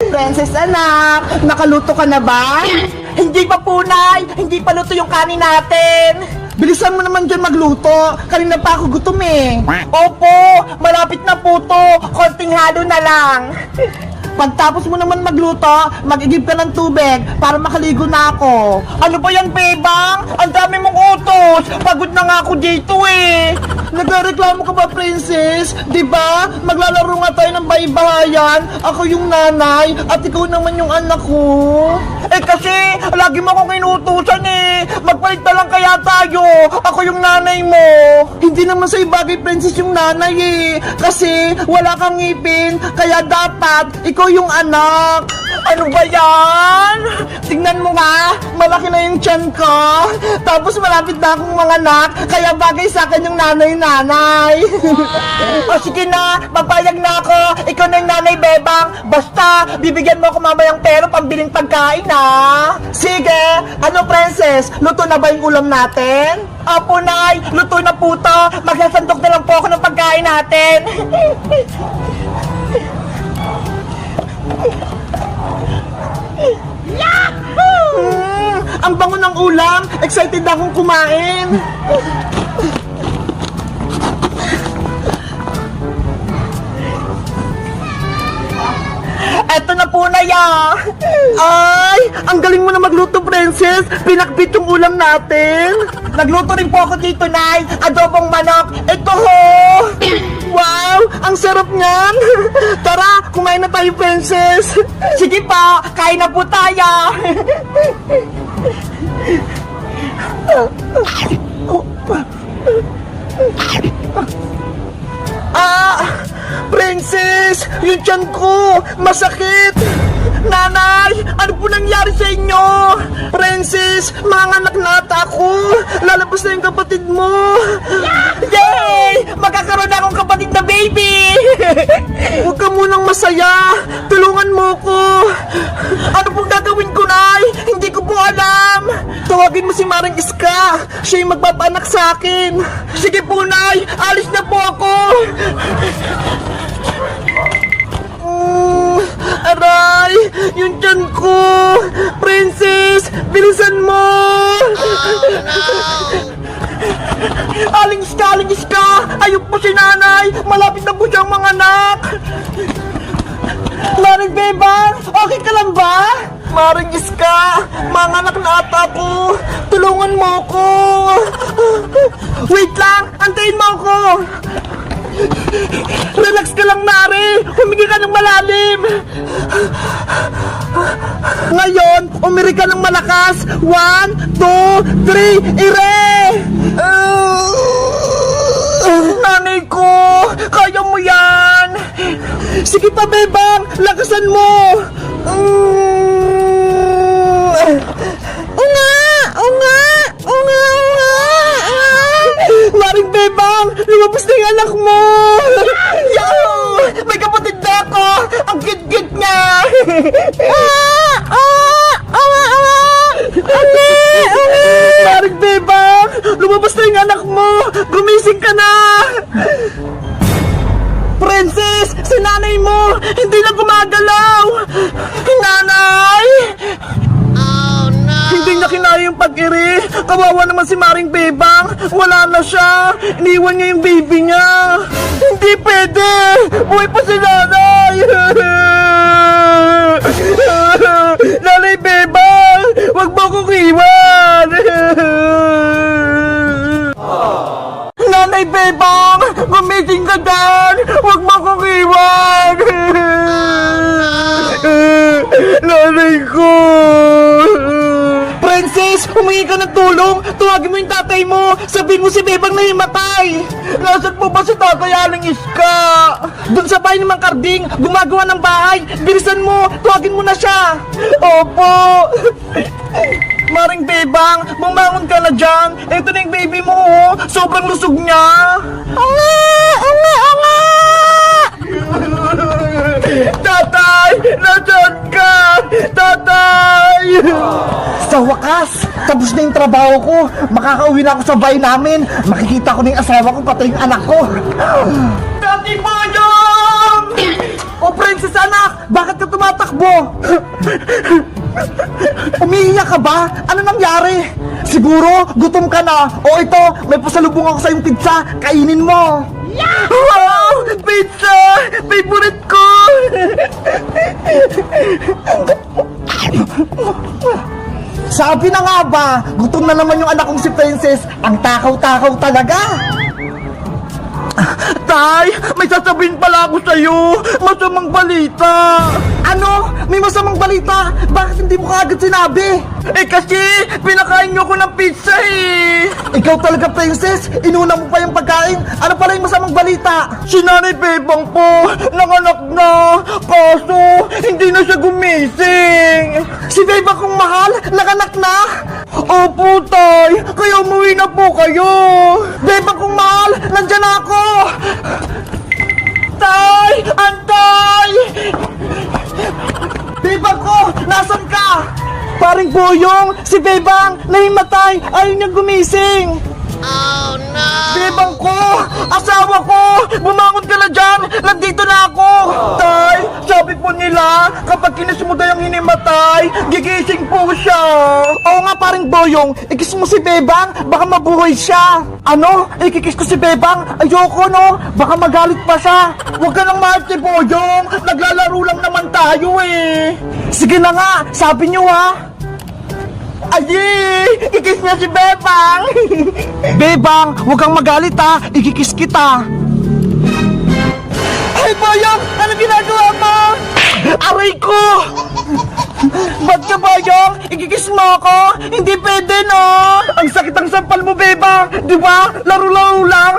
Princess anak, nakaluto ka na ba? Hindi pa po, Nay. Hindi pa luto yung kanin natin. Bilisan mo naman dyan magluto. Kanina pa ako gutom eh. Opo, malapit na po to. Konting halo na lang. Pagtapos mo naman magluto, mag-igib ka ng tubig para makaligo na ako. Ano ba yan, Bebang? Ang dami mong utos. Pagod na nga ako dito eh. Nagreklamo ka ba, Princess? Diba? Maglalaro nga tayo ng baybahayan. Ako yung nanay at ikaw naman yung anak ko. Eh kasi, lagi mo akong inutusan eh. Magpalit na lang kaya tayo. Ako yung nanay mo. Hindi naman sa ibagay, Princess, yung nanay eh. Kasi wala kang ngipin, kaya dapat ikaw yung anak. Ano ba yan? Tingnan mo nga, malaki na yung tiyan ko. Tapos malapit na akong mga anak, kaya bagay sa akin yung nanay-nanay. O sige na, papayag na ako. Ikaw na yung nanay, Bebang. Basta, bibigyan mo ako mamayang pera pambiling pagkain ha. Sige, ano Princess, luto na ba yung ulam natin? Opo, Nay, luto na po to. Magsasandok na lang po ako ng pagkain natin. Ang bango ng ulam! Excited akong kumain! Eto na po na ya! Ay! Ang galing mo na magluto, Princess! Pinakbit yung ulam natin! Nagluto rin po ako dito, Nay! Adobong manok! Ito ho! Wow! Ang sarap niyan! Tara! Kumain na tayo, Princess! Sige pa! Kain na po tayo! Princess! Yung tiyan ko! Masakit! Nanay! Ano po nangyari sa inyo? Princess! Manganak na ata ako! Lalabas na yung kapatid mo! Yay! Magkakaroon na akong kapatid na baby! Huwag ka munang masaya! Tulungan mo ko! Ano pong gagawin ko, Nay? Hindi ko po alam! Tawagin mo si Maring Iska! Siya yung magpapaanak sa akin! Sige po, Nay! Alis na po ako! Aray! Yung tiyan ko! Princess! Bilisan mo! Aling Iska! Ayok po si nanay! Malapit na po siyang mga anak! Maring Bebang! Okay ka lang ba? Maring Iska! Mga anak na ata ko! Tulungan mo ko! Wait lang! Antayin mo ako! Relax ka lang, Mari! Humingi ka ng malalim! Ngayon, umiri ka ng malakas! 1, 2, 3, ire! Nanay ko! Kaya mo yan! Sige pa, Bebang! Lakasan mo! Maring Bebang! Lumabas na yung anak mo! Yo! May kapatid na ako! Ang cute-cute niya! Maring Bebang! Lumabas na yung anak mo! Gumising ka na! Princess! Si nanay mo! Hindi na gumagalaw! Nanay! Hindi niya kinaya yung pag-iri. Kawawa naman si Maring Bebang. Wala na siya. Iniwan niya yung baby niya. Hindi pwede. Buhay pa si nanay. Nanay Bebang, wag mo akong iwan. Nanay Bebang, gumising ka dyan. Wag mo akong iwan. Nanay ko. Princess, humingi ka ng tulong. Tuwagin mo yung tatay mo. Sabihin mo si Bebang na himatay. Nasaan po ba si tatay Aling Iska? Doon sa bahay ni Mang Karding, gumagawa ng bahay. Bilisan mo, tuwagin mo na siya. Opo. Maring Bebang, bumangon ka na dyan. Ito na yung baby mo, oh. Sobrang lusog niya. Tatay! Nasaan ka? Tatay! Sa wakas, tapos na yung trabaho ko. Makakauwi na ako sa bahay namin. Makikita ko na yung asawa ko, pati yung anak ko. Tati Boyong! O Princess anak, bakit ka tumatakbo? Umiiyak ka ba? Ano nangyari? Siguro, gutom ka na. O ito, may pasalubong ako sa iyong pizza. Kainin mo. Wow! Pizza! Favorite ko! Sabi na nga ba, gutom na naman yung anak kong si Princess. Ang takaw-takaw talaga. Tay, may sasabihin pala ako sa'yo. Masamang balita. Ano? May masamang balita? Bakit hindi mo kaagad sinabi? Eh kasi, pinakain niyo ko ng pizza eh. Ikaw talaga, Princess. Inuna mo pa yung pagkain. Ano pala yung masamang balita? Si Nanay Bebang po, nanganak na. Kaso, hindi na siya gumising. Si Bebang kong mahal, nanganak na? Opo, Tay. Kaya umuwi na po kayo. Bebang kong mahal, nandyan ako. Tay! Antay! Bebang ko! Nasaan ka? Paring Boyong! Si Bebang! Nahimatay! Ayaw niya gumising! Oh no! Bebang ko! Asawa ko! Bumangon ka na dyan! Nandito na ako! Tay! Sabi po nila, kapag kinis mo daw yung hinimatay, gigising po siya! Oo nga paring Boyong! Ikis mo si Bebang! Baka mabuhay siya! Ano? Ikikis ko si Bebang? Ayoko no! Baka magalit pa siya! Huwag ka nang mahal si Boyong! Naglalaro lang naman tayo eh! Sige na nga! Sabi niyo ha! Ayi! Ikis niya si Bebang! Bebang, huwag kang magalit ha! Ikikis kita! Ay, Boyong! Ano ginagawa mo? Aray ko! Ba't ka, Boyong? Ikikis mo ako? Hindi pwede, no? Ang sakit ang sampal mo, Bebang! Di ba? Laro-laro lang!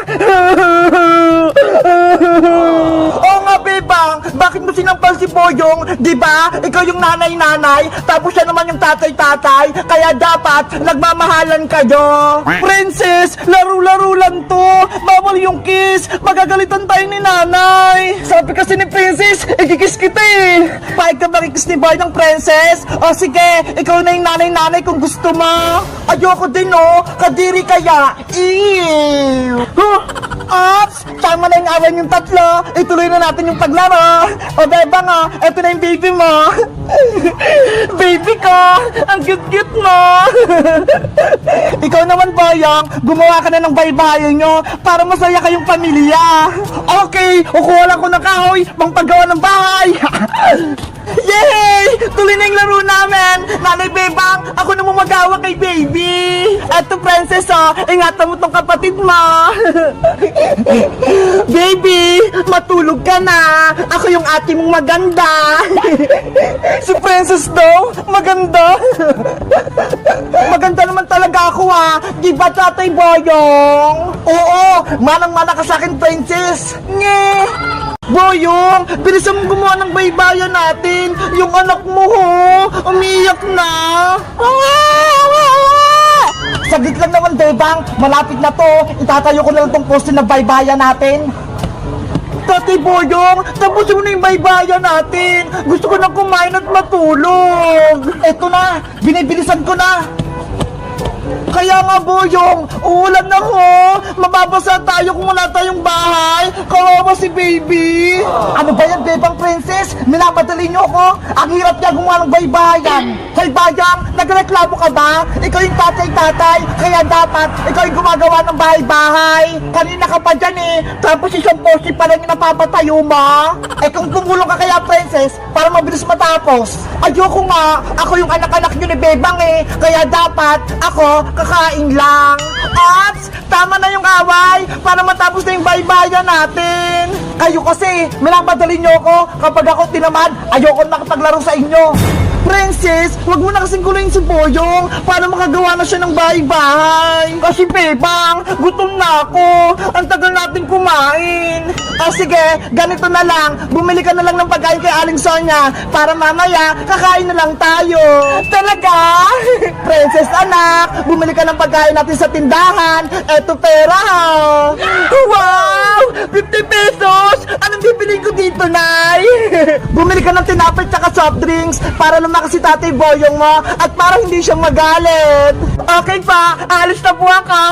Oo nga, Bebang! Bakit mo sinampal si Boyong? Di ba? Ikaw yung nanay-nanay, tapos siya naman yung tatay-tatay, kaya dapat nagmamahalan kayo! Princess! Laro-laro lang to! Bawal yung kiss! Magagalitan tayo ni nanay! Sabi kasi ni Princess, ikikis kita eh! Paig ka makikis ni Boy ng Princess? O sige, ikaw na yung nanay-nanay kung gusto mo! Ayoko din oh! Kadiri kaya! Ew! Huh? Ops! Tama na yung away yung tatlo! Ituloy na natin yung paglaro! O Bebang oh! Eto na yung baby mo! Baby ko! Ang cute-cute mo! Ikaw naman, Boyong! Gumawa ka na ng baybayin nyo para masaya kayong pamilya! Okay! Kukuha lang ko ng kahoy pang paggawa ng bahay! Yay! Tuloy na yung laro namin! Nanay Bebang, ako na magawa kay baby! Eto, Princess, oh! Ingatan mo tong kapatid mo! Baby! Matulog ka na! Ako yung ate mong maganda! Si Princess daw? Maganda? Maganda naman talaga ako, ha! Di ba, Tatay Boyong? Oo! Manang-mana ka sa akin, Princess! Nye! Boyong, bilisan mong gumawa ng baybayan natin. Yung anak mo, ho, umiyak na. Saglit lang naman, Bebang. Malapit na to. Itatayo ko na lang tong poste na baybayan natin. Tatay Boyong, tapusin mo na yung baybayan natin. Gusto ko na kumain at matulog. Eto na, binibilisan ko na. Kaya nga, Boyong, uulan na ho. Mababasa tayo kung wala tayong bahay. Kawawa si baby. Ano ba yan, Bebang Princess? Minamadali niyo ako. Ang hirap niya gumawa ng baybayan. Hey, Bayang, nagreklamo ka ba? Ikaw yung tatay-tatay, kaya dapat ikaw yung gumagawa ng bahay-bahay. Kanina ka pa dyan eh. Tapos isang poste pa lang yung napapatayo mo. Eh kung tumulong ka kaya, Princess, para mabilis matapos. Ayoko nga. Ako yung anak-anak niyo ni Bebang eh. Kaya dapat ako kakain lang. Ops! Tama na yung away para matapos na yung baybayan natin. Kayo kasi, minamadali nyo ako. Kapag ako tinamad, ayoko makapaglaro sa inyo. Princess, wag mo na kasing guluhin si Boyong para makagawa na siya ng bahay-bahay. Kasi Bebang, gutom na ako. Ang tagal natin kumain. O sige, ganito na lang. Bumili ka na lang ng pagkain kay Aling Sonia para mamaya kakain na lang tayo. Talaga? Princess anak, bumili ka ng pagkain natin sa tindahan. Eto pera ha. Wow! 50 pesos! Anong bibili ko dito, Nay? Bumili ka ng tinapay tsaka soft drinks para lumakas si Tatay Boyong mo at para hindi siya magalit. Okay pa, alis na po ako.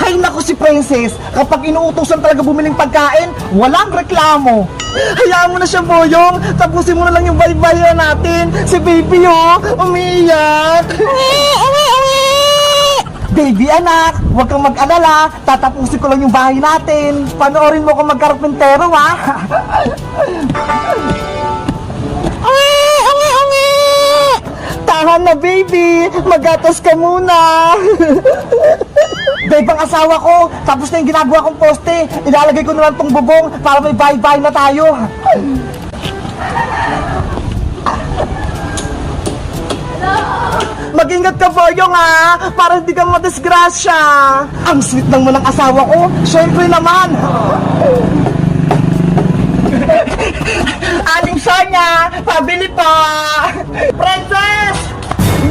Hay naku si Princess, kapag inuutosan talaga bumiling pagkain, walang reklamo. Hayaan mo na siya, Boyong. Tapusin mo na lang yung bye-bye natin. Si baby, oh, umiiyak. Baby anak, huwag kang mag-alala. Tatapusin ko lang yung bahay natin. Panoorin mo kung magkarpentero, ha? Tahan na, baby. Magatas ka muna. Babe, ang asawa ko, tapos na yung ginagawa kong poste. Ilalagay ko na lang tong bubong para may bye-bye na tayo. Mag-ingat ka, Boyong, ha? Para hindi ka madisgrasya. Ang sweet naman ng asawa ko. Siyempre naman. Aling Sonia, pabili pa. Princess!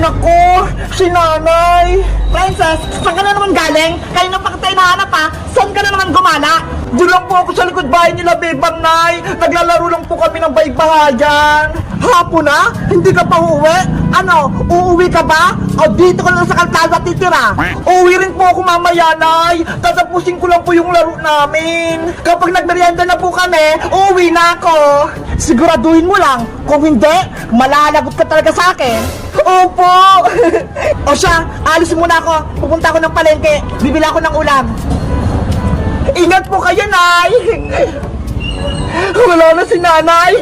Naku, si nanay. Princess, saan ka na naman galing? Kayo na pa kita hinahanap, ha? Saan ka na naman gumala? Doon lang po ako sa likod bahay nila, Bebang Nay. Naglalaro lang po kami ng baybahayan. Hapon na? Hindi ka pa uuwi? Ano, uuwi ka ba? O dito ka lang sa kalsada titira? Uuwi rin po ako mamaya, Nay. Tatapusin ko lang po yung laro namin. Kapag nagmerienda na po kami, uuwi na ako. Siguraduhin mo lang. Kung hindi, malalagot ka talaga sa akin. Opo! O siya, alis muna ako. Pupunta ako ng palengke. Bibili ako ng ulam. Ingat po kayo, Nay! Wala na si nanay!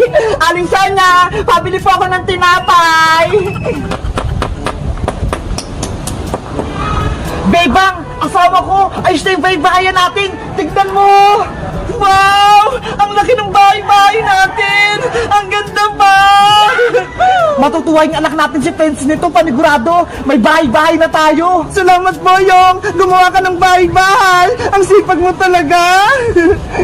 Aling Sonia, pabili po ako ng tinapay! Bebang, asawa ko! Ayos na yung bahay-bahayan natin! Tignan mo! Wow! Ang laki ng bahay-bahay natin! Ang ganda pa! Matutuwa yung anak natin si Pence nito, panigurado. May bahay-bahay na tayo. Salamat, Boyong. Gumawa ka ng bahay-bahay. Ang sipag mo talaga.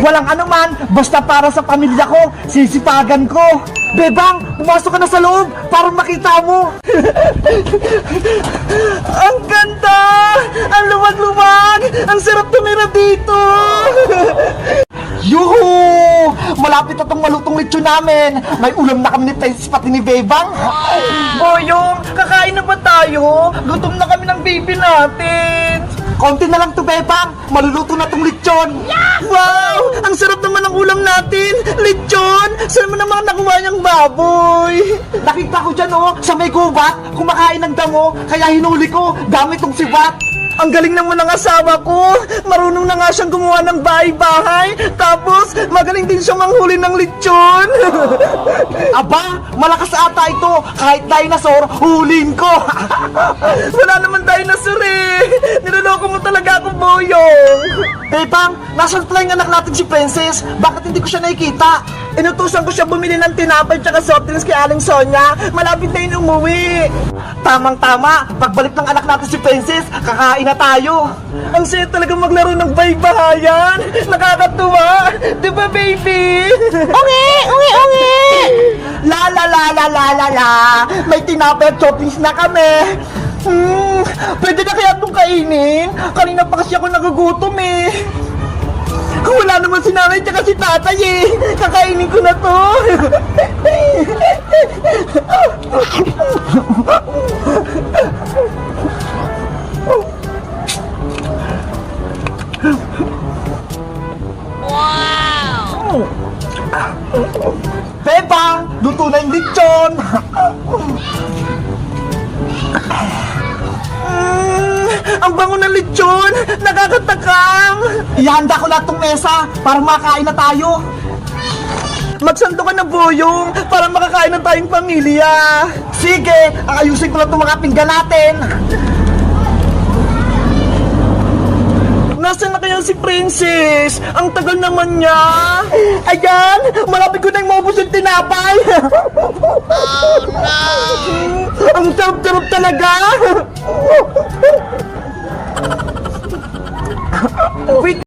Walang anuman, basta para sa pamilya ko, sisipagan ko. Bebang, pumasok ka na sa loob para makita mo. Ang ganda! Ang luwag-luwag! Ang sarap tumira dito! Yuhu! Malapit na tong malutong lechon namin. May ulam na kami ni Princess pati ni Bebang. Boyong, kakain na ba tayo? Gutom na kami ng baby natin. Konti na lang to, Bebang. Maluluto na tong lechon. Wow! Ang sarap naman ng ulam natin. Lechon! Saan mo naman nakuha niyang baboy? Nakita ko dyan, oh, sa may gubat, kumakain ng damo, kaya hinuli ko gamit tong sibat. Ang galing naman ng asawa ko. Marunong na nga siyang gumawa ng bahay-bahay. Tapos, magaling din siyang manghuli ng lechon. Aba, malakas ata ito. Kahit dinosaur, hulin ko. Wala naman dinosaur eh. Niloloko mo talaga ako, Boyong. Bebang, nasaan pala yung anak natin si Princess? Bakit hindi ko siya nakikita? Inutusan ko siya bumili ng tinapay tsaka soft drinks kay Aling Sonia. Malapit na yun umuwi. Tamang-tama, pagbalik ng anak natin si Princess, kakain na tayo. Ang saya talaga maglaro ng baybahayan. Nakakatuwa. Diba, baby? Ungi! Ungi! Ungi! La la la la la la la. May tinapay at soft drinks na kami. Pwede na kaya itong kainin? Kanina pa kasi ako nagugutom eh. Wala naman si nanay tsaka si tatay eh. Kakainin ko na to. Wow! Bebang, luto na yung lechon. Ang bango ng lechon! Nakakatakam! Ihanda ko lahat tong mesa para makakain na tayo. Magsando ka na, Boyong, para makakain na tayong pamilya. Sige, ayusin ko lang itong mga pinggan natin. Nasaan na kaya si Princess? Ang tagal naman niya. Ayan, malapit ko na yung maubos yung tinapay. Oh no! Ang sarap-sarap talaga. Wait